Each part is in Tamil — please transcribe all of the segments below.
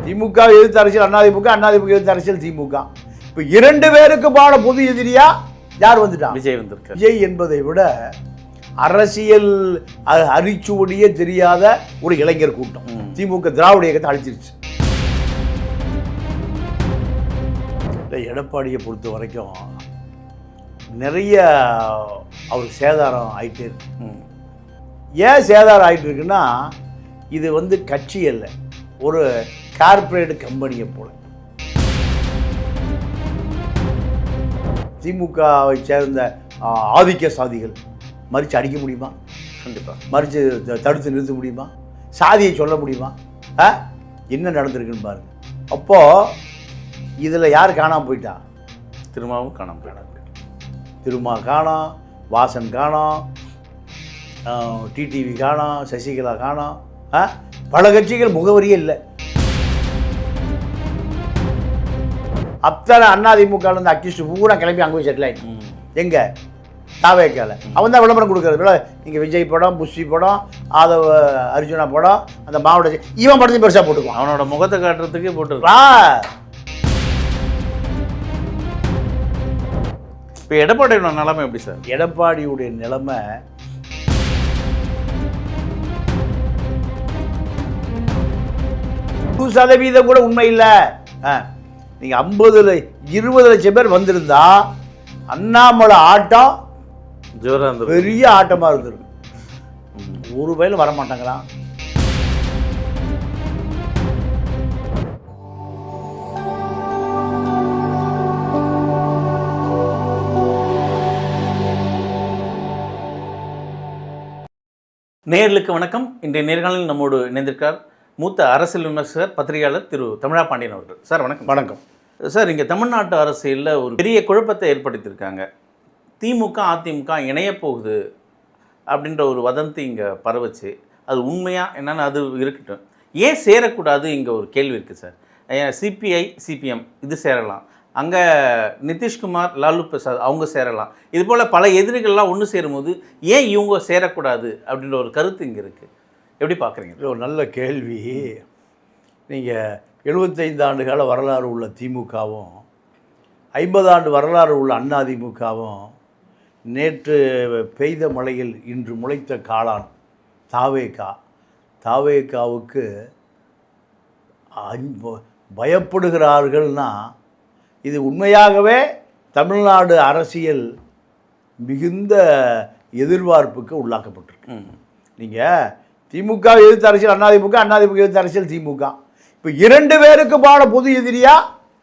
திமுக எதிர்த்து அரசியல் அதிமுக, அதிமுக எதிர்த்து அரசியல் திமுக. இப்போ 2 பேருக்குமான பொது எதிரியா யார் வந்துட்டான்? விஜய் வந்திருக்கார். விஜய் என்பதை விட அரசியல் அரிச்சுவடியே தெரியாத ஒரு இளைஞர் கூட்டம் திமுக திராவிட இயக்கத்தை அழிச்சிருச்சு. எடப்பாடியை பொறுத்த வரைக்கும் நிறைய அவருக்கு சேதாரம் ஆகிட்டே இருக்கு. ஏன் சேதாரம் ஆகிட்டு இருக்குன்னா, இது வந்து கட்சி அல்ல, ஒரு கார்ப்பரேட் கம்பெனியை போல. திமுகவை சேர்ந்த ஆதிக்க சாதிகள் மறித்து அடிக்க முடியுமா? கண்டிப்பாக. மறித்து தடுத்து நிறுத்த முடியுமா? சாதியை சொல்ல முடியுமா? என்ன நடந்திருக்குன்னு பாருங்க. அப்போது இதில் யார் காணாமல் போயிட்டா? திருமாவும் காணாமல் போயிட்டாங்க. திருமா காணோம், வாசன் காணோம், டிடிவி காணோம், சசிகலா காணோம். பல கட்சிகள் முகவரியே இல்லை. அத்தனை அதிமுகலேருந்து அக்யூஸ்ட் பூரா கிளம்பி அங்கே போய் செட்டில் ஆகிடும். எங்கே? தாவேக்கால. அவன் தான் விளம்பரம் கொடுக்குறது. இங்கே விஜய் படம், புஷி படம், ஆதவ அர்ஜுனா படம், அந்த மாவட்ட இவன் படத்தையும் பெருசாக போட்டுக்குவான். அவனோட முகத்தை காட்டுறதுக்கே போட்டு. இப்போ எடப்பாடியோட நிலைமை எப்படி சார்? எடப்பாடியுடைய நிலைமை 100% கூட உண்மை இல்லை. நீங்கள் 50-20 லட்சம் பேர் வந்திருந்தா அண்ணாமலை ஆட்டம் ஜோராக இருந்தது, பெரிய ஆட்டமாக இருந்திருக்கு. ஒரு வயலும் வரமாட்டாங்களா? நேயர்களுக்கு வணக்கம். இன்றைய நேர்காணலில் நம்மோடு இணைந்திருக்கார் மூத்த அரசியல் விமர்சகர், பத்திரிகையாளர் திரு தமிழா பாண்டியன் அவர்கள். சார் வணக்கம். வணக்கம் சார். இங்கே தமிழ்நாட்டு அரசியலில் ஒரு பெரிய குழப்பத்தை ஏற்படுத்தியிருக்காங்க. திமுக அதிமுக இணைய போகுது அப்படின்ற ஒரு வதந்தி இங்கே பரவச்சு. அது உண்மையாக என்னென்னு அது இருக்கட்டும். ஏன் சேரக்கூடாது இங்கே ஒரு கேள்வி இருக்குது சார். சிபிஐ சிபிஎம் இது சேரலாம், அங்கே நிதிஷ்குமார் லாலு பிரசாத் அவங்க சேரலாம். இது போல் பல எதிரிகள்லாம் ஒன்று சேரும்போது ஏன் இவங்க சேரக்கூடாது அப்படின்ற ஒரு கருத்து இங்கே இருக்குது. எப்படி பார்க்குறீங்க? இது ஒரு நல்ல கேள்வி. நீங்கள் 75 ஆண்டுகால வரலாறு உள்ள திமுகவும் 50 ஆண்டு வரலாறு உள்ள அதிமுகவும் நேற்று பெய்த மழையில் இன்று முளைத்த காளான் தாவேக்காவுக்கு பயப்படுகிறார்கள்னா இது உண்மையாகவே தமிழ்நாடு அரசியல் மிகுந்த எதிர்பார்ப்புக்கு உள்ளாக்கப்பட்டிருக்கு. நீங்கள் திமுக எதிர்த்து அரசியல் அதிமுக, அதிமுக எதிர்த்து அரசியல் திமுக. இப்போ 2 பேருக்குமான பொது எதிரியா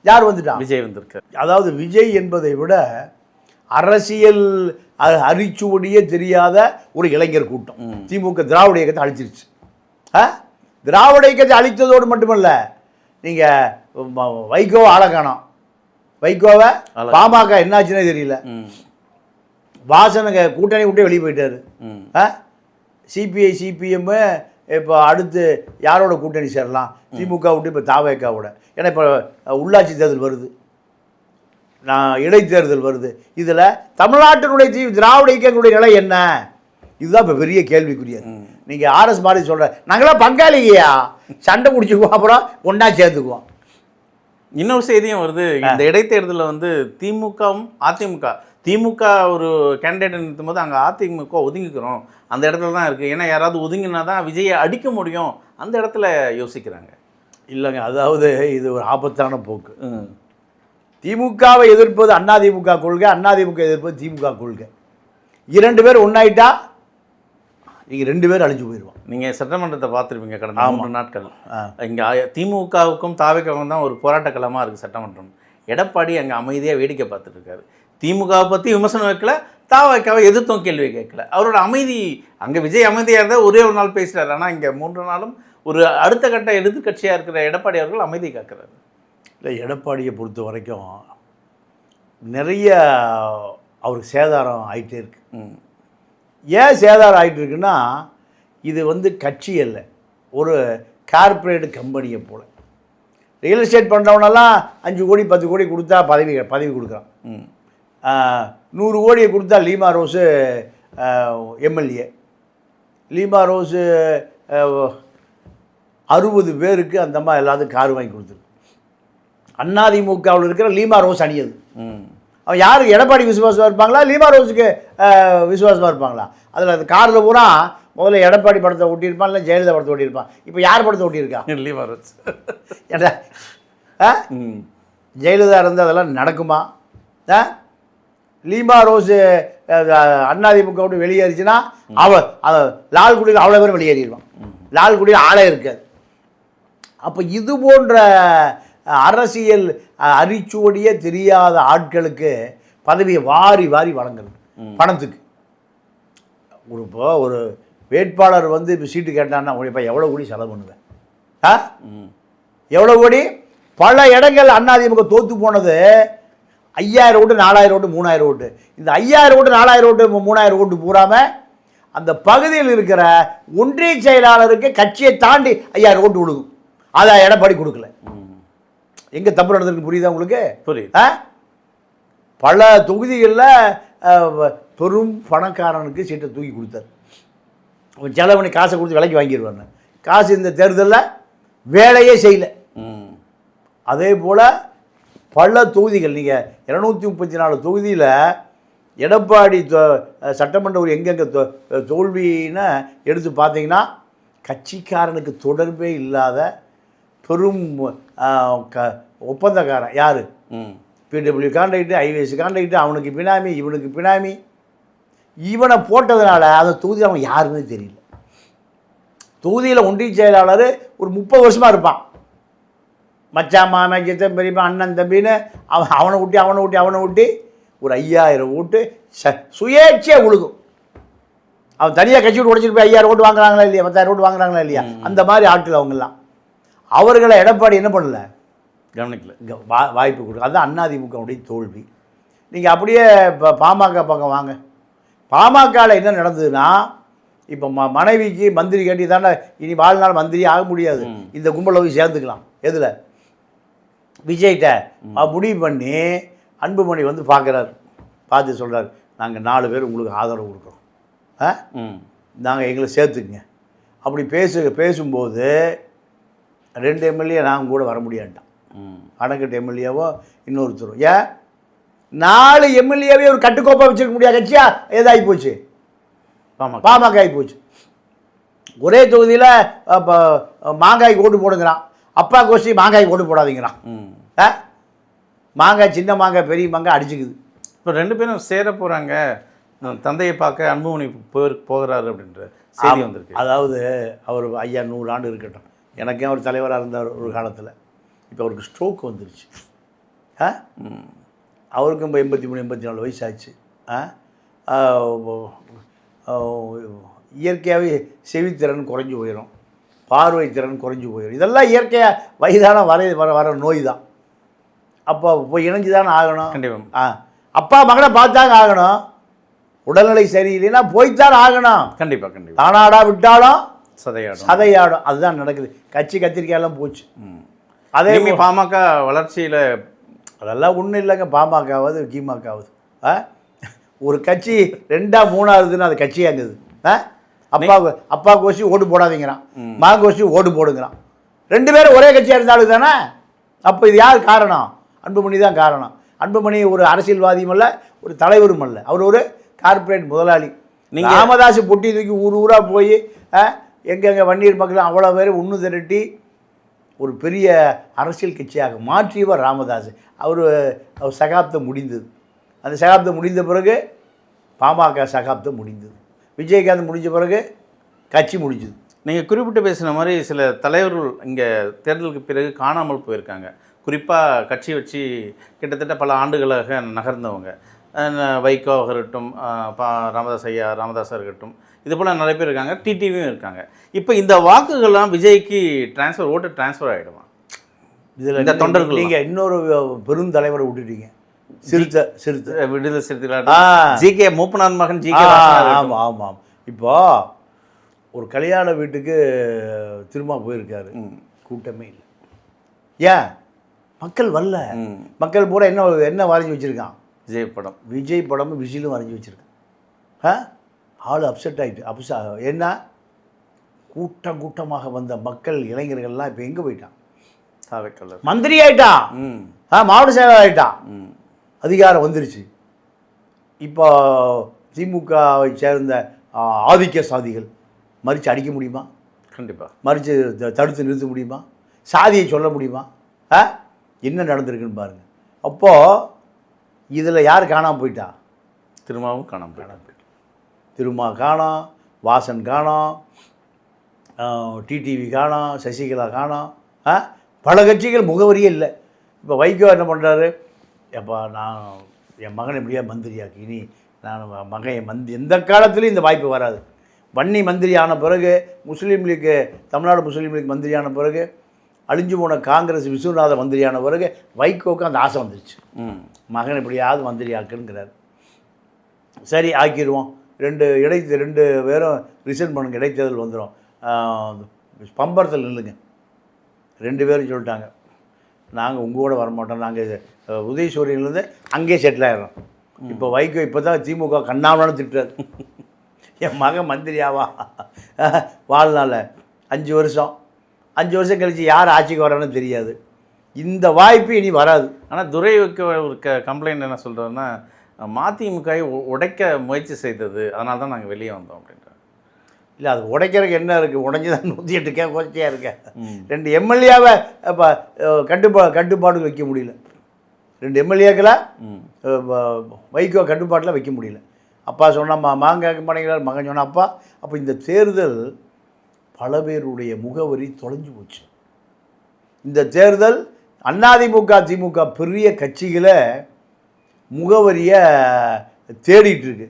யார் வந்துட்டான்? விஜய் வந்திருக்கார். அதாவது விஜய் என்பதை விட அரசியல் அரிச்சுவடியே தெரியாத ஒரு இளைஞர் கூட்டம் திமுக திராவிட இயக்கத்தை அழிச்சிருச்சு. திராவிட இயக்கத்தை அழித்ததோடு மட்டுமல்ல, நீங்கள் வைகோவை ஆளக்கானோம். வைகோவை பாமக என்னாச்சுன்னே தெரியல. வாசனுங்க கூட்டணி விட்டே வெளியே போயிட்டாரு. சிபிஐ சிபிஎம் இப்போ அடுத்து யாரோட கூட்டணி சேரலாம்? திமுக விட்டு இப்போ தாவேக்காவோட. ஏன்னா இப்போ உள்ளாட்சி தேர்தல் வருது, இடைத்தேர்தல் வருது. இதில் தமிழ்நாட்டினுடைய திராவிட இயக்கங்களுடைய நிலை என்ன? இதுதான் இப்போ பெரிய கேள்விக்குரியது. நீங்கள் ஆர்எஸ் மாதிரி சொல்கிற நாங்களாம் பங்காளியா, சண்டை பிடிச்சிக்குவோம், அப்புறம் ஒன்றா சேர்த்துக்குவோம். இன்னொரு செய்தியும் வருது. இந்த இடைத்தேர்தலில் வந்து திமுகவும் திமுக ஒரு கேண்டிடேட் நிறுத்தும் போது அங்கே அதிமுக ஒதுங்கிக்கிறோம், அந்த இடத்துல தான் இருக்குது. ஏன்னா யாராவது ஒதுங்கினா தான் விஜயை அடிக்க முடியும், அந்த இடத்துல யோசிக்கிறாங்க. இல்லைங்க, அதாவது இது ஒரு ஆபத்தான போக்கு. திமுகவை எதிர்ப்பது அதிமுக கொள்கை, அதிமுக எதிர்ப்பது திமுக கொள்கை. 2 பேர் ஒன்றாயிட்டா நீங்கள் 2 பேர் அழிஞ்சு போயிடுவோம். நீங்கள் சட்டமன்றத்தை பார்த்துருப்பீங்க கடந்த 3 நாட்கள். இங்கே திமுகவுக்கும் தாவேக்காவுக்கும் தான் ஒரு போராட்ட களமாக இருக்குது சட்டமன்றம். எடப்பாடி அங்கே அமைதியாக வேடிக்கை பார்த்துட்டு இருக்காரு. திமுகவை பற்றி விமர்சனம் வைக்கல, தாவேக்காவை எதிர்த்தும் கேள்வி கேட்கல. அவரோட அமைதி அங்கே விஜய் அமைதியாக இருந்தால் ஒரே ஒரு நாள் பேசுகிறார். ஆனால் இங்கே 3 நாளும் ஒரு அடுத்த கட்ட எதிர்கட்சியாக இருக்கிற எடப்பாடி அவர்கள் அமைதி காக்கிறாரு. இல்லை, எடப்பாடியை பொறுத்த வரைக்கும் நிறைய அவருக்கு சேதாரம் ஆகிட்டே இருக்கு. ஏன் சேதாரம் ஆகிட்டு இருக்குன்னா, இது வந்து கட்சி அல்ல, ஒரு கார்ப்பரேட் கம்பெனியை போல். ரியல் எஸ்டேட் பண்ணுறவனெல்லாம் 5 கோடி 10 கோடி கொடுத்தா பதவி கொடுக்குறான். 100 கோடியை கொடுத்தா Lima rose MLA, Lima rose 60 பேருக்கு அந்த அம்மா எல்லாத்துக்கும் கார் வாங்கி கொடுத்துருக்கு. அதிமுகவில் இருக்கிற லீமா ரோஸ் அணியது. அவன் யார் எடப்பாடி விசுவாசமாக இருப்பாங்களா, லீமா ரோஸுக்கு விசுவாசமாக இருப்பாங்களா? அதில் அந்த காரில் பூரா முதல்ல எடப்பாடி படத்தை ஒட்டியிருப்பான், இல்லை ஜெயலலிதா படத்தை ஒட்டியிருப்பான். இப்போ யார் படத்தை ஒட்டியிருக்கா? Lima rose. ஏடா ஜெயலலிதா இருந்து அதெல்லாம் நடக்குமா? லீமா ரோஸு அதிமுக விட்டு வெளியேறிச்சுன்னா லால்குடியில் அவ்வளோ பேரும் வெளியேறிடுவான். லால்குடியில் ஆளே இருக்காது. அப்போ இது போன்ற அரசியல் அரிச்சுவடியே தெரியாத ஆட்களுக்கு பதவியை வாரி வாரி வழங்குறது பணத்துக்கு. இப்போ ஒரு வேட்பாளர் வந்து இப்போ சீட்டு கேட்டான்னா இப்போ எவ்வளோ கோடி செலவு பண்ணுவேன்? எவ்வளோ கோடி? பல இடங்கள் அதிமுக தோற்று போனது 5000 ஓட்டு, 4000 ஓட்டு, 3000 ஓட்டு. இந்த 5000 ஓட்டு, 4000 ஓட்டு, 3000 ஓட்டு பூராமல் அந்த பகுதியில் இருக்கிற ஒன்றிய செயலாளருக்கு கட்சியை தாண்டி 5000 ஓட்டு விழுகும். அதை எடப்பாடி கொடுக்கல. எங்கே தப்பு நடந்திருக்கு புரியுதா உங்களுக்கு? புரியுது. பல தொகுதிகளில் பெரும் பணக்காரனுக்கு சீட்டை தூக்கி கொடுத்தார். அவன் செலவணி காசை கொடுத்து விலைக்கு வாங்கிடுவாங்க. காசு இந்த தேர்தலில் வேலையே செய்யலை. அதே போல் பல தொகுதிகள் நீங்கள் 234 தொகுதியில் எடப்பாடி சட்டமன்ற ஒரு எங்கெங்கே தோல்வின்னு எடுத்து பார்த்தீங்கன்னா கட்சிக்காரனுக்கு தொடர்பே இல்லாத பெரும் ஒப்பந்தக்காரன் யார்? பிடபிள்யூ கான்ட்ராக்டு, ஐவிஎஸ் கான்ட்ராக்டு, அவனுக்கு பினாமி, இவனுக்கு பினாமி. இவனை போட்டதுனால அந்த தொகுதியில் அவன் யாருன்னு தெரியல. தொகுதியில் ஒன்றிய செயலாளர் ஒரு 30 வருஷமாக இருப்பான். மச்சான், மாமன், சித்தன், பெரியப்பா, அண்ணன், தம்பின்னு அவனை ஊட்டி ஒரு 5000 ஓட்டு சுயேட்சையாக உழுகும். அவன் தனியாக கட்சி விட்டு உடைச்சிட்டு போய் 5000 ஓட்டு வாங்குறாங்களா இல்லையா, 10,000 ஓட்டு வாங்குறாங்களா இல்லையா? அந்த மாதிரி ஆட்கள் அவங்கெல்லாம். அவர்களை எடப்பாடி என்ன பண்ணல, கவனிக்கல, வாய்ப்பு கொடுக்கும். அதுதான் அதிமுகவுடைய தோல்வி. நீங்கள் அப்படியே இப்போ பாமக பக்கம் வாங்க. பாமகவில் என்ன நடந்ததுன்னா, இப்போ மனைவிக்கு மந்திரி கேட்டி தானே இனி வாழ்நாள் மந்திரி ஆக முடியாது, இந்த கும்பலை போய் சேர்ந்துக்கலாம். எதில்? விஜய்கிட்ட முடிவு பண்ணி அன்புமணி வந்து பார்க்குறாரு. பார்த்து சொல்கிறார், நாங்கள் 4 பேர் உங்களுக்கு ஆதரவு கொடுக்குறோம், நாங்கள் எங்களை சேர்த்துக்குங்க. அப்படி பேசும்போது 2 எம்எல்ஏ நாங்கள் கூட வர முடியாட்டான். அணைக்கட்டு எம்எல்ஏவோ இன்னொருத்தரும். ஏன் 4 எம்எல்ஏவே ஒரு கட்டுக்கோப்பாக வச்சுருக்க முடியாது கட்சியா? ஏதாகி போச்சு, பாமக ஆகி போச்சு. ஒரே தொகுதியில் இப்போ மாங்காய்க்கு ஓட்டு போடுங்கிறான், அப்பா கோஷ்டி மாங்காய்க்கு ஓட்டு போடாதீங்கிறான். மாங்காய் சின்ன மாங்காய் பெரிய மாங்காய் அடிச்சுக்குது. இப்போ 2 பேரும் சேர போகிறாங்க, தந்தையை பார்க்க அன்புமணி போகிறாரு அப்படின்ற செய்தி வந்திருக்கு. அதாவது அவர் ஐயா 100 ஆண்டு இருக்கட்டும், எனக்கே அவர் தலைவராக இருந்தார் ஒரு காலத்தில். இப்போ அவருக்கு ஸ்ட்ரோக் வந்துருச்சு. அவருக்கும் இப்போ 83 84 வயசு ஆச்சு. இயற்கையாகவே செவித்திறன் குறைஞ்சி போயிடும், பார்வை திறன் குறைஞ்சி போயிடும். இதெல்லாம் இயற்கையாக வயதான வர நோய் தான். அப்போ போய் இணைஞ்சு தானே ஆகணும். கண்டிப்பாக. அப்பா மகனை பார்த்தாங்க ஆகணும். உடல்நிலை சரியில்லைன்னா போய்த்தான் ஆகணும். கண்டிப்பாக. தானாடா விட்டாலும் சதையாடும். அதுதான் நடக்குது. கட்சி கத்திரிக்காயெல்லாம் போச்சு. அதே பாமக வளர்ச்சியில் அதெல்லாம் ஒன்றும் இல்லைங்க. பாமகவாது கீமகாவது ஒரு கட்சி 2ஆ 3ஆவதுன்னு அது கட்சியாங்குது. அப்பா கோஷ்டி ஓட்டு போடாதீங்கிறான், மகன் கோஷ்டி ஓட்டு போடுங்கிறான். 2 பேரும் ஒரே கட்சியாக இருந்தாலும் தானே. அப்போ இது யார் காரணம்? அன்புமணி தான் காரணம். அன்புமணி ஒரு அரசியல்வாதியும் அல்ல, ஒரு தலைவரும் அல்ல, அவர் ஒரு கார்ப்பரேட் முதலாளி. ராமதாஸ் பொட்டி தூக்கி ஊராக போய் எங்கெங்கே வன்னியர் மக்கள் அவ்வளோ பேர் ஒன்று திரட்டி ஒரு பெரிய அரசியல் கட்சியாக மாற்றியவர் ராமதாஸ். அவர் சகாப்தம் முடிந்தது. அந்த சகாப்தம் முடிந்த பிறகு பாமக சகாப்தம் முடிந்தது. விஜயகாந்த் முடிஞ்ச பிறகு கட்சி முடிஞ்சது. நீங்கள் குறிப்பிட்டு பேசின மாதிரி சில தலைவர்கள் இங்கே தேர்தலுக்கு பிறகு காணாமல் போயிருக்காங்க. குறிப்பாக கட்சி வச்சு கிட்டத்தட்ட பல ஆண்டுகளாக நகர்ந்தவங்க. வைகோ இருக்கட்டும், ராமதாஸாக இருக்கட்டும், இது போல் நிறைய பேர் இருக்காங்க. டிடிவியும் இருக்காங்க. இப்போ இந்த வாக்குகள்லாம் விஜய்க்கு ஓட்டு டிரான்ஸ்ஃபர் ஆகிடுமா? இதில் இந்த தொண்டர்கள் நீங்கள் இன்னொரு பெருந்தலைவரை விட்டுட்டீங்க, சிறுத்தை விடுதலை சிறுத்தைகள் ஜிகே மூப்பனார் மகன் ஜிகே. ஆமாம் ஆமாம். இப்போது ஒரு கல்யாண வீட்டுக்கு திரும்ப போயிருக்காரு, கூட்டமே இல்லை. ஏன்? மக்கள் வரல. மக்கள் பூரா என்ன வரைஞ்சி வச்சுருக்கான்? விஜய் படமும் விசிலும் வரைஞ்சி வச்சுருக்கான். ஆள் அப்செட் ஆகிட்டு என்ன கூட்டம் கூட்டமாக வந்த மக்கள் இளைஞர்கள்லாம் இப்போ எங்கே போயிட்டான்? தாவேக்கால மந்திரி ஆயிட்டான், மாவட்ட செயலாளர் ஆயிட்டான், அதிகாரம் வந்துருச்சு. இப்போ திமுகவை சேர்ந்த ஆதிக்க சாதிகள் மறித்து அடிக்க முடியுமா? கண்டிப்பாக மறித்து தடுத்து நிறுத்த முடியுமா? சாதியை சொல்ல முடியுமா? என்ன நடந்திருக்குன்னு பாருங்கள். அப்போது இதில் யார் காணாமல் போயிட்டா? திருமாவும் காணாமல் போயிட்டாங்க. திருமா காணோம், வாசன் காணோம், டிடிவி காணோம், சசிகலா காணோம், பல கட்சிகள் முகவரியே இல்லை. இப்போ வைகோ என்ன பண்ணுறாரு? எப்போ நான் என் மகன் எப்படியா மந்திரியாக்கு, இனி நான் மகன் எந்த காலத்துலேயும் இந்த வாய்ப்பு வராது. வன்னி மந்திரி ஆன பிறகு, முஸ்லீம் லீக்கு தமிழ்நாடு முஸ்லீம் லீக் மந்திரியான பிறகு, அழிஞ்சு போன காங்கிரஸ் விஸ்வநாத மந்திரியான பிறகு வைகோவுக்கு அந்த ஆசை வந்துருச்சு, மகன் எப்படியாவது மந்திரி ஆக்குங்கிறார். சரி ஆக்கிடுவோம், ரெண்டு பேரும் ரிசைன் பண்ணுங்க, இடைத்தேர்தல் வந்துடும், பம்பரத்தில் நில்லுங்க. 2 பேரும் சொல்லிட்டாங்க, நாங்கள் உங்கள் கூட வரமாட்டோம், நாங்கள் உதயசூரியன்லேருந்து அங்கேயே செட்டில் ஆகிடுறோம். இப்போ வைகோ இப்போ தான் திமுக கண்ணாமலான்னு திட்டுறாரு, என் மகன் மந்திரியாவா வாழ்நாள் 5 வருஷம் கழித்து யார் ஆட்சிக்கு வரான்னு தெரியாது. இந்த வாய்ப்பு இனி வராது. ஆனால் துரைவுக்கு ஒரு கம்ப்ளைண்ட் என்ன சொல்கிறதுன்னா, மதிமுகவை உடைக்க முயற்சி செய்தது, அதனால தான் நாங்கள் வெளியே வந்தோம் அப்படின்றாங்க. இல்லை, அது உடைக்கிறதுக்கு என்ன இருக்குது? உடைஞ்சி தான் 108 கோச்சியாக இருக்கேன். 2 எம்எல்ஏவை இப்போ கட்டுப்பாடு வைக்க முடியல. 2 எம்எல்ஏக்களை வைகோ கட்டுப்பாட்டில் வைக்க முடியல. அப்பா சொன்னால் மகன் கேட்க மாட்டேங்கிறார், மகன் சொன்னால் அப்பா. அப்போ இந்த தேர்தல் பல பேருடைய முகவரி தொலைஞ்சு போச்சு. இந்த தேர்தல் அதிமுக திமுக பெரிய கட்சிகளை முகவரியை தேடிட்டு இருக்கு.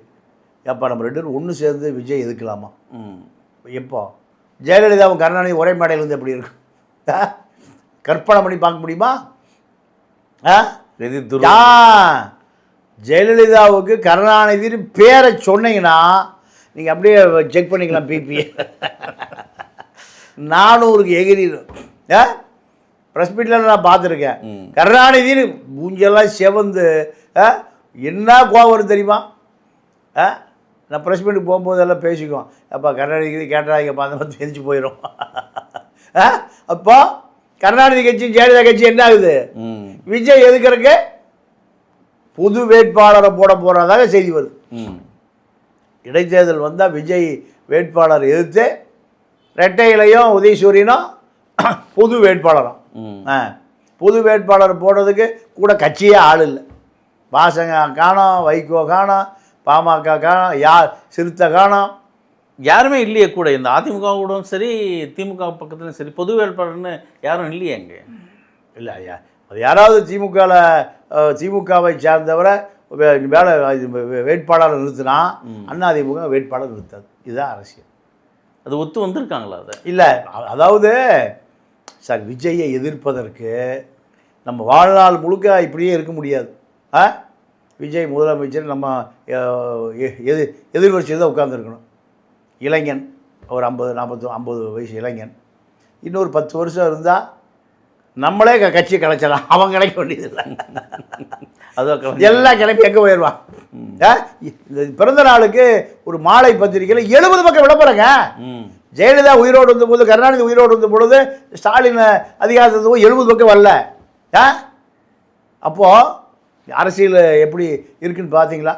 எப்போ நம்ம 2 பேரும் ஒன்று சேர்ந்து விஜய் எதுக்கலாமா? எப்போ ஜெயலலிதாவும் கருணாநிதி ஒரே மேடையிலேருந்து எப்படி இருக்கு? கற்பனை பண்ணி பார்க்க முடியுமா? ஜெயலலிதாவுக்கு கருணாநிதி பேரை சொன்னீங்கன்னா நீங்கள் அப்படியே செக் பண்ணிக்கலாம். பிபி 400க்கு எகிரிடும். ப்ரெஸ் மீட்டில் நான் பார்த்துருக்கேன், கருணாநிதினு மூஞ்செல்லாம் செவந்து என்ன கோவம் வரும் தெரியுமா? நான் ப்ரெஸ் மீட்டுக்கு போகும்போதெல்லாம் பேசிக்குவோம், அப்போ கருணாநிதி கேட்டாங்க பார்த்து தெரிஞ்சு போயிடும். அப்போ கருணாநிதி கட்சி ஜெயலலிதா கட்சி என்ன ஆகுது? விஜய் எதுக்கிறக்கு பொது வேட்பாளரை போட போகிறதாக செய்தி வருது. இடைத்தேர்தல் வந்தால் விஜய் வேட்பாளர் எதிர்த்து ரெட்டை இலையும் உதயசூரியனும் பொது வேட்பாளரும். பொது வேட்பாளர் போடுறதுக்கு கூட கட்சியே ஆள் இல்லை. வாசங்க காணோம், வைகோ காணோம், பாமக காணோம், சிறுத்தை காணோம், யாருமே இல்லையே. கூட இந்த அதிமுக கூட சரி, திமுக பக்கத்துலையும் சரி, பொது வேட்பாளர்னு யாரும் இல்லையே அங்கே. இல்லை ஐயா, அது யாராவது திமுகவை சேர்ந்தவரை வேட்பாளர் நிறுத்தினா அதிமுக வேட்பாளர் நிறுத்தாது. இதுதான் அரசியல். அது ஒத்து வந்திருக்காங்களா? அதை இல்லை, அதாவது சார், விஜயை எதிர்ப்பதற்கு நம்ம வாழ்நாள் முழுக்க இப்படியே இருக்க முடியாது. விஜய் முதலமைச்சர், நம்ம எதிர்வரிசையில் தான் உட்காந்துருக்கணும். இளைஞன், ஒரு 50 வயசு இளைஞன், இன்னொரு 10 வருஷம் இருந்தால் நம்மளே கட்சியை கலைச்சலாம். அவன் கிடைக்க வேண்டியதில்லை, அதுவும் எல்லாம் கிளம்பி எங்கே போயிடுவான். இந்த பிறந்த நாளுக்கு ஒரு மாலை பத்திரிகையில் 70 பக்கம் விளம்பரங்க. ஜெயலலிதா உயிரோடு இருந்தபோது, கருணாநிதி உயிரோடு இருந்த பொழுது, ஸ்டாலின் அதிகாரத்தில் இருந்தபோது 70 பக்கம் வரல. அப்போது அரசியல் எப்படி இருக்குன்னு பார்த்தீங்களா?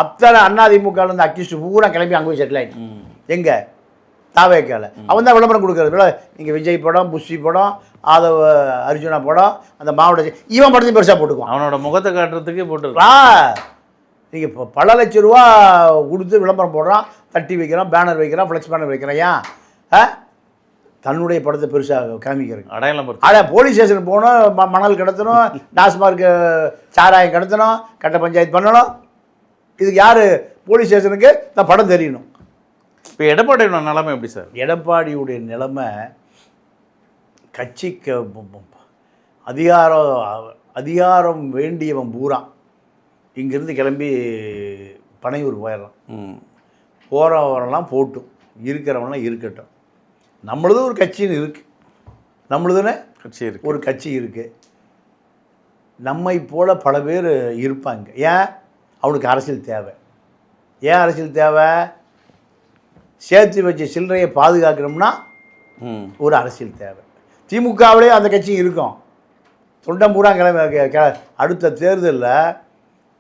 அத்தனை அதிமுகலேருந்து அக்யூஸ்ட் பூரா கிளம்பி அங்கே போய் செட்டில் ஆகிட்டு. எங்கே? தாவேக்கால. அவன் தான் விளம்பரம் கொடுக்குறது. நீங்கள் விஜய் படம், புஷி படம், ஆதவ அர்ஜுனா படம், அந்த மாவட்ட இவன் படத்தையும் பெருசாக போட்டுக்குவான். அவனோட முகத்தை காட்டுறதுக்கே போட்டு நீங்கள் இப்போ பல லட்ச ரூபா கொடுத்து விளம்பரம் போடுறான், தட்டி வைக்கிறான், பேனர் வைக்கிறான், ஃப்ளெக்ஸ் பேனர் வைக்கிறான். ஏன்? தன்னுடைய படத்தை பெருசாக காமிக்கிறேன். அடையாளம் போலீஸ் ஸ்டேஷனுக்கு போகணும், மணல் கடத்தணும், டாஸ்மார்க்கு சாராயம் கடத்தணும், கட்ட பஞ்சாயத்து பண்ணணும். இதுக்கு யார்? போலீஸ் ஸ்டேஷனுக்கு தான் படம் தெரியணும். இப்போ எடப்பாடியோட நிலைமை எப்படி சார்? எடப்பாடியுடைய நிலைமை, கட்சிக்கு அதிகாரம் வேண்டியவன் பூரா இங்கேருந்து கிளம்பி பனையூர் போயிடறான். போகிறவரெல்லாம் போட்டும், இருக்கிறவங்களாம் இருக்கட்டும். நம்மளது ஒரு கட்சின்னு இருக்குது, நம்மளதுன்னு கட்சி இருக்குது, ஒரு கட்சி இருக்குது. நம்மை போல் பல பேர் இருப்பாங்க. ஏன்? அவனுக்கு அரசியல் தேவை. ஏன் அரசியல் தேவை? சேர்த்து வச்ச சில்லறையை பாதுகாக்கணும்னா ஒரு அரசியல் தேவை. திமுகவிலே அந்த கட்சி இருக்கும். தொண்டம் பூரா அடுத்த தேர்தலில்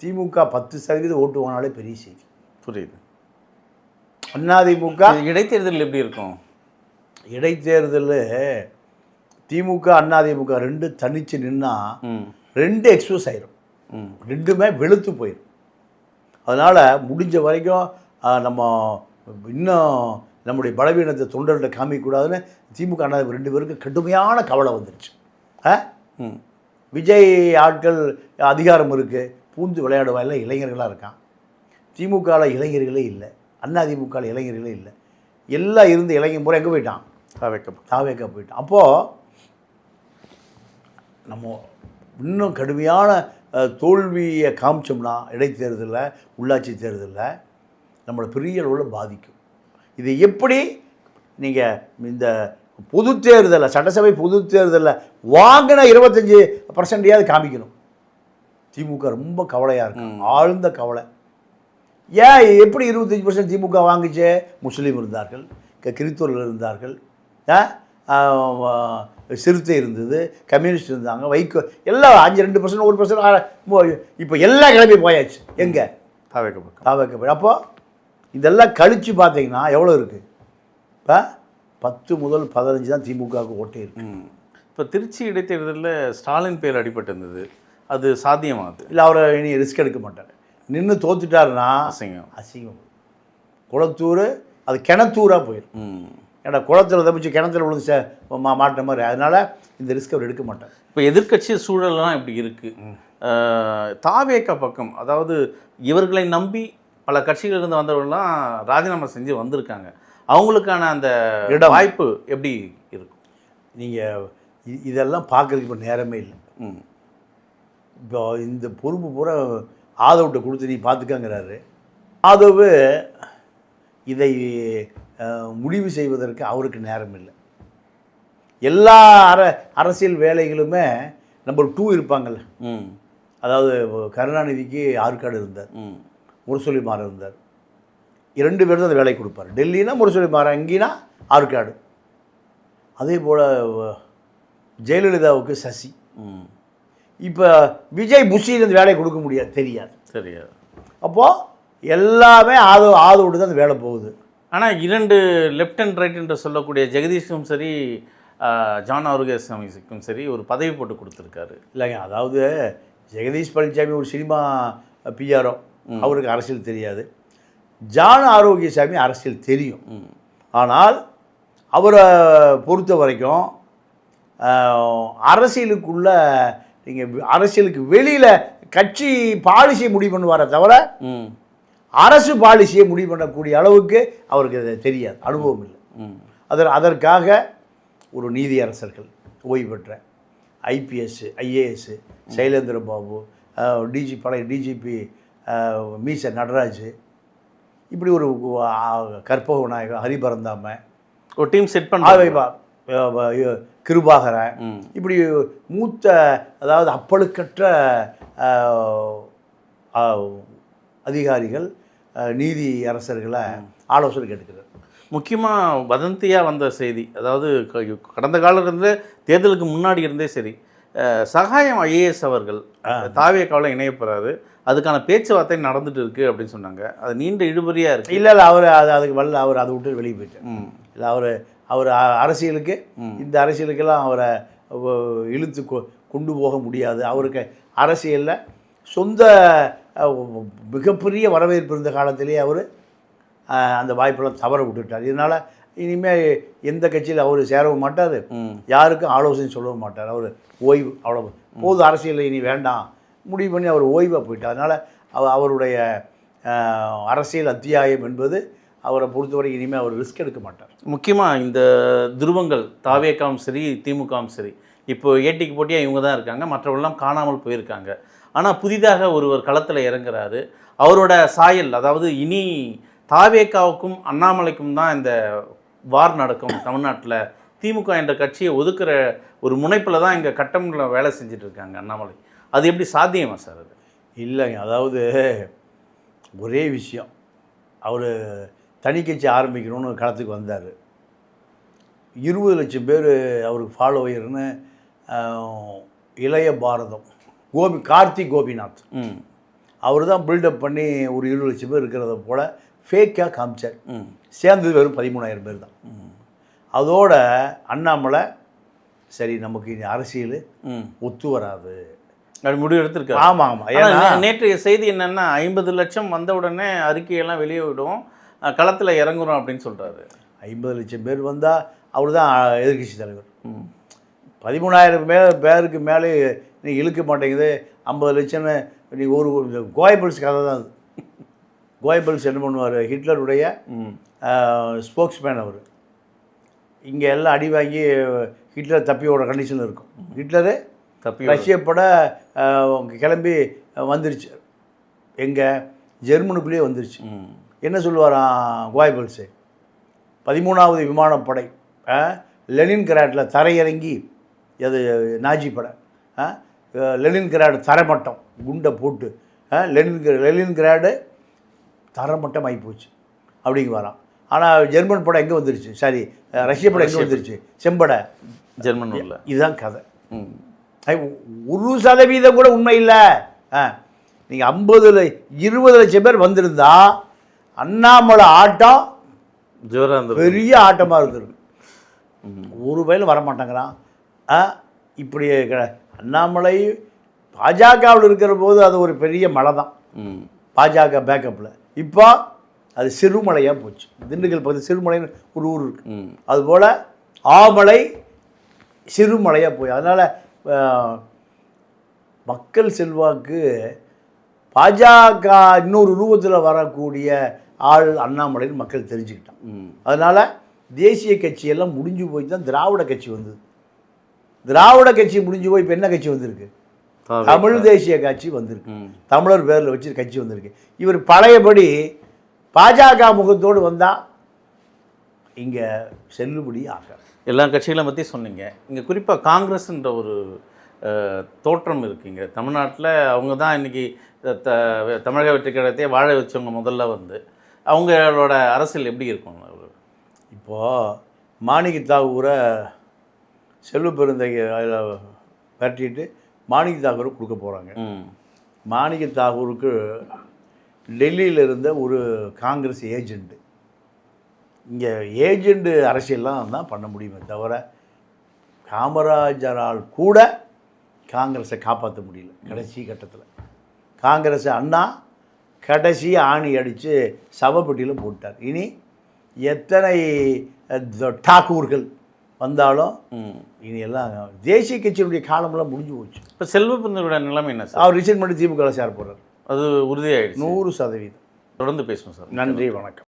திமுக 10% ஓட்டு போனாலே பெரிய செய்தி. புரியுது. அதிமுக இடைத்தேர்தல் எப்படி இருக்கும்? இடைத்தேர்தல் திமுக அதிமுக 2 தனிச்சு நின்னா 2 எக்ஸ்போஸ் ஆயிரும். 2மே வெளுத்து போயிடும். அதனால் முடிஞ்ச வரைக்கும் நம்ம இன்னும் நம்முடைய பலவீனத்தை தொண்டர்கிட்ட காமிக்கக்கூடாதுன்னு திமுக அதிமுக 2 பேருக்கு கடுமையான கவலை வந்துருச்சு. விஜய் ஆட்கள் அதிகாரம் இருக்குது, பூந்து விளையாடுவாயில் இளைஞர்களாக இருக்கான். திமுகவில் இளைஞர்களே இல்லை, அதிமுகவில் இளைஞர்களே இல்லை. எல்லாம் இருந்த இளைஞர் முறை எங்கே போயிட்டான்? தாவேக்கா போயிட்டான். அப்போது நம்ம இன்னும் கடுமையான தோல்வியை காமிச்சோம்னா இடைத்தேர்தலில், உள்ளாட்சி தேர்தலில் நம்மளை பெரிய அளவில் பாதிக்கும். இது எப்படி நீங்கள் இந்த பொது தேர்தலில், சட்டசபை பொது தேர்தலில் வாங்கின 25% காமிக்கணும். திமுக ரொம்ப கவலையாக இருக்கு, ஆழ்ந்த கவலை. ஏன் எப்படி 25% திமுக வாங்கிச்சு? முஸ்லீம் இருந்தார்கள், கிறிஸ்தவர்கள் இருந்தார்கள், சிறுத்தை இருந்தது, கம்யூனிஸ்ட் இருந்தாங்க, வைகோ எல்லாம் 5-2% 1%. இப்போ எல்லாம் கிளம்பி போயாச்சு. எங்கே? தாவேக்க. அப்போது இதெல்லாம் கழித்து பார்த்தீங்கன்னா எவ்வளோ இருக்குது? இப்போ 10 முதல் 15 தான் திமுகவுக்கு ஓட்டே இருக்கு. இப்போ திருச்சி இடைத்தேர்தலில் ஸ்டாலின் பேர் அடிபட்டு இருந்தது, அது சாத்தியமாகுது இல்லை? அவர் இனி ரிஸ்க் எடுக்க மாட்டார். நின்று தோத்துட்டாருன்னா அசிங்கம். குளத்தூர் அது கிணத்தூராக போயிடும். ஏன்னா குளத்தில் தப்பிச்சு கிணத்துல விழுந்து மாட்டின மாதிரி. அதனால் இந்த ரிஸ்க் அவர் எடுக்க மாட்டார். இப்போ எதிர்க்கட்சி சூழல்லாம் இப்படி இருக்குது. தாவேக்கா பக்கம், அதாவது இவர்களை நம்பி பல கட்சிகளிலிருந்து வந்தவர்கள்லாம் ராஜினாமா செஞ்சு வந்திருக்காங்க. அவங்களுக்கான அந்த வாய்ப்பு எப்படி இருக்கும்? நீங்கள் இதெல்லாம் பார்க்குறதுக்கு இப்போ நேரமே இல்லை. இப்போ இந்த பொறுப்பு பூரா ஆதவ்கிட்ட கொடுத்து நீ பார்த்துக்கங்கிறாரு. ஆதவ் இதை முடிவு செய்வதற்கு அவருக்கு நேரம் இல்லை. எல்லா அரசியல் வேலைகளுமே நம்பர் 2 இருப்பாங்கள்ல. அதாவது கருணாநிதிக்கு ஆற்காடு இருந்தார், முரசொலிமாறன் இருந்தார். 2 பேர் தான் அந்த வேலை கொடுப்பார். டெல்லினா முரசொலிமாறன், அங்கேனா ஆற்காடு. அதே போல் ஜெயலலிதாவுக்கு சசி. இப்போ விஜய் புஷிக்கு அந்த வேலையை கொடுக்க முடியாது, தெரியாது. அப்போது எல்லாமே ஆதோடு தான் அந்த வேலை போகுது. ஆனால் 2 லெஃப்ட் அண்ட் ரைட் என்று சொல்லக்கூடிய ஜெகதீஷும் சரி, ஜான் ஆரோக்கியசாமிக்கும் சரி ஒரு பதவி போட்டு கொடுத்துருக்காரு இல்லைங்க. அதாவது ஜெகதீஷ் பழனிசாமி ஒரு சினிமா பிஆர்ஓ, அவருக்கு அரசியல் தெரியாது. ஜான் ஆரோக்கியசாமி அரசியல் தெரியும். ஆனால் அவரை பொறுத்த வரைக்கும் அரசியலுக்குள்ள நீங்கள் அரசியலுக்கு வெளியில் கட்சி பாலிசியை முடிவு பண்ணுவாரே தவிர அரசு பாலிசியை முடிவு பண்ணக்கூடிய அளவுக்கு அவருக்கு அது தெரியாது, அனுபவம் இல்லை. அதற்காக ஒரு நீதியரசர்கள், ஓய்வு பெற்ற ஐபிஎஸ், ஐஏஎஸ், சைலேந்திர பாபு, பழைய டிஜிபி மீச நடராஜ், இப்படி ஒரு கற்பக விநாயகர், ஹரிபரந்தாம ஒரு டீம் செட் பண்ண, கிருபாகரன், இப்படி மூத்த, அதாவது அப்பழுக்கற்ற அதிகாரிகள், நீதி அரசர்களை ஆலோசனை கேட்டுக்கிறார். முக்கியமாக வதந்தியாக வந்த செய்தி, அதாவது கடந்த காலத்திலிருந்து தேர்தலுக்கு முன்னாடி இருந்தே சரி, சகாயம் ஐஏஎஸ் அவர்கள் தாவேக்காவில் இணையப்படுறாரு, அதுக்கான பேச்சுவார்த்தை நடந்துட்டு இருக்கு அப்படின்னு சொன்னாங்க. அது நீண்ட இழுபறியாக இருக்குது. இல்லை அவர் அதுக்கு வரல, அவர் அதை விட்டு வெளியே போயிட்டார். இல்லை அவர் அரசியலுக்கு, இந்த அரசியலுக்கெல்லாம் அவரை இழுத்து கொண்டு போக முடியாது. அவருக்கு அரசியலில் சொந்த மிகப்பெரிய வரவேற்பு இருந்த காலத்திலேயே அவர் அந்த வாய்ப்பெல்லாம் தவற விட்டுட்டார். இதனால் இனிமேல் எந்த கட்சியில் அவர் சேரவும் மாட்டார், யாருக்கும் ஆலோசனை சொல்லவும் மாட்டார். அவர் ஓய்வு, அவ்வளோ போது, அரசியலில் இனி வேண்டாம் முடிவு பண்ணி அவர் ஓய்வாக போயிட்டார். அதனால் அவருடைய அரசியல் அத்தியாயம் என்பது அவரை பொறுத்தவரை இனிமேல் அவர் ரிஸ்க் எடுக்க மாட்டார். முக்கியமாக இந்த துருவங்கள் தாவேக்காவும் சரி, திமுகவும் சரி, இப்போ ஏட்டிக்கு போட்டியாக இவங்க தான் இருக்காங்க, மற்றவர்கள்லாம் காணாமல் போயிருக்காங்க. ஆனால் புதிதாக ஒருவர் களத்தில் இறங்குறாரு. அவரோட சாயல், அதாவது இனி தாவேக்காவுக்கும் அண்ணாமலைக்கும் தான் இந்த வார் நடக்கும் தமிழ்நாட்டில், திமுக என்ற கட்சியை ஒதுக்குற ஒரு முனைப்பில் தான் இங்கே கட்டமில் வேலை செஞ்சுட்டு இருக்காங்க அண்ணாமலை. அது எப்படி சாத்தியமா சார்? அது இல்லைங்க. அதாவது ஒரே விஷயம், அவர் தனி கட்சி ஆரம்பிக்கணும்னு களத்துக்கு வந்தார். 20 லட்சம் பேர் அவருக்கு ஃபாலோவர்னு இளைய பாரதம் கார்த்திக் கோபிநாத் அவர் தான் பில்டப் பண்ணி ஒரு 20 லட்சம் பேர் இருக்கிறத போல் ஃபேக்காக காமிச்சார். சேர்ந்தது வெறும் 13,000 பேர் தான். அதோட அண்ணாமலை சரி நமக்கு இந்த அரசியல் ஒத்து வராது அப்படி முடிவு எடுத்திருக்காரு. ஆமாம் ஆமாம். ஏன்னா நேற்றைய செய்தி என்னென்னா 50 லட்சம் வந்த உடனே அறிக்கையெல்லாம் வெளியே விடும், களத்தில் இறங்குறோம் அப்படின்னு சொல்கிறாரு. 50 லட்சம் பேர் வந்தால் அவர் தான் எதிர்கட்சி தலைவர். 13,000 பேருக்கு மேலே நீ இழுக்க மாட்டேங்குது. 50 லட்சம்னு நீ ஒரு கோயபிள்ஸ் கதை தான் அது. கோயபிள்ஸ் என்ன பண்ணுவார், ஹிட்லருடைய ஸ்போக்ஸ்மேன் அவர். இங்கே எல்லாம் அடி வாங்கி ஹிட்லர் தப்பியோட கண்டிஷன் இருக்கும். ஹிட்லரு ரஷ்ய பட கிளம்பி வந்துருச்சு, எங்கே ஜெர்மனுக்குள்ளேயே வந்துருச்சு. என்ன சொல்லுவாராம் கோயபிள்ஸு, 13வது விமானப்படை லெனின்கிராடில் தரையிறங்கி, அது நாஜி படை, லெனின்கிராடு தரைமட்டம் குண்டை போட்டு லெனின்கிராடு தரைமட்டம் ஆகி போச்சு அப்படிங்க வரான். ஆனால் ஜெர்மன் படம் எங்கே வந்துருச்சு, சாரி ரஷ்ய படம் எங்கே வந்துருச்சு, செம்படை ஜெர்மன் இல்லை. இதுதான் கதை. 1% கூட உண்மை இல்லை. நீங்கள் 20 லட்சம் பேர் வந்திருந்தா அண்ணாமலை ஆட்டம் பெரிய ஆட்டமாக இருந்திருக்கு. ஒரு வயலும் வரமாட்டேங்கிறான். இப்படி அண்ணாமலை பாஜகவில் இருக்கிற போது அது ஒரு பெரிய மலை தான், பாஜக பேக்கப்பில். இப்போ அது சிறுமலையாக போச்சு. திண்டுக்கல் பக்கத்தில் சிறுமலைன்னு ஒரு ஊர் இருக்குது. அதுபோல் ஆமலை சிறுமலையாக போய், அதனால் மக்கள் செல்வாக்கு பாஜக இன்னொரு ரூபத்தில் வரக்கூடிய ஆள் அண்ணாமலைன்னு மக்கள் தெரிஞ்சுக்கிட்டான். அதனால் தேசிய கட்சியெல்லாம் முடிஞ்சு போய் தான் திராவிட கட்சி வந்தது. திராவிட கட்சி முடிஞ்சு போய் இப்போ என்ன கட்சி வந்திருக்கு, தமிழ் தேசிய கட்சி வந்திருக்கு. தமிழர் பேரில் வச்சு கட்சி வந்திருக்கு. இவர் பழையபடி பாஜக முகத்தோடு வந்தால் இங்கே செல்லுபடி ஆகாது. எல்லா கட்சிகளை பற்றி சொன்னீங்க. இங்கே குறிப்பாக காங்கிரஸ்ன்ற ஒரு தோற்றம் இருக்குங்க தமிழ்நாட்டில். அவங்க தான் இன்றைக்கி தமிழக வெற்றி கழகத்தையே வாழ வச்சவங்க. முதல்ல வந்து அவங்களோட அரசியல் எப்படி இருக்கும்? இப்போது மாணிக்க தாகூரை செல்வ பெருந்தகை அதில் விரட்டிட்டு மாணிக்க தாகூரை கொடுக்க போகிறாங்க. மாணிக்க தாகூருக்கு டெல்லியில் இருந்த ஒரு காங்கிரஸ் ஏஜெண்ட்டு, இங்கே ஏஜெண்ட்டு அரசியல்லாம் தான் பண்ண முடியுமே தவிர காமராஜரால் கூட காங்கிரஸை காப்பாற்ற முடியல. கடைசி கட்டத்தில் காங்கிரஸை அண்ணா கடைசி ஆணி அடித்து சவப்பெட்டியில் போட்டார். இனி எத்தனை டாக்கூர்கள் வந்தாலும் இனி எல்லாம் தேசிய கட்சியினுடைய காலமெல்லாம் முடிஞ்சு போச்சு. இப்போ செல்வப்பிரந்தோட நிலைமை என்ன சார்? அவர் ரிசைன் பண்ணி திமுக சேர போகிறார். அது உறுதியாகிடுச்சு 100%. தொடர்ந்து பேசுவோம் சார். நன்றி, வணக்கம்.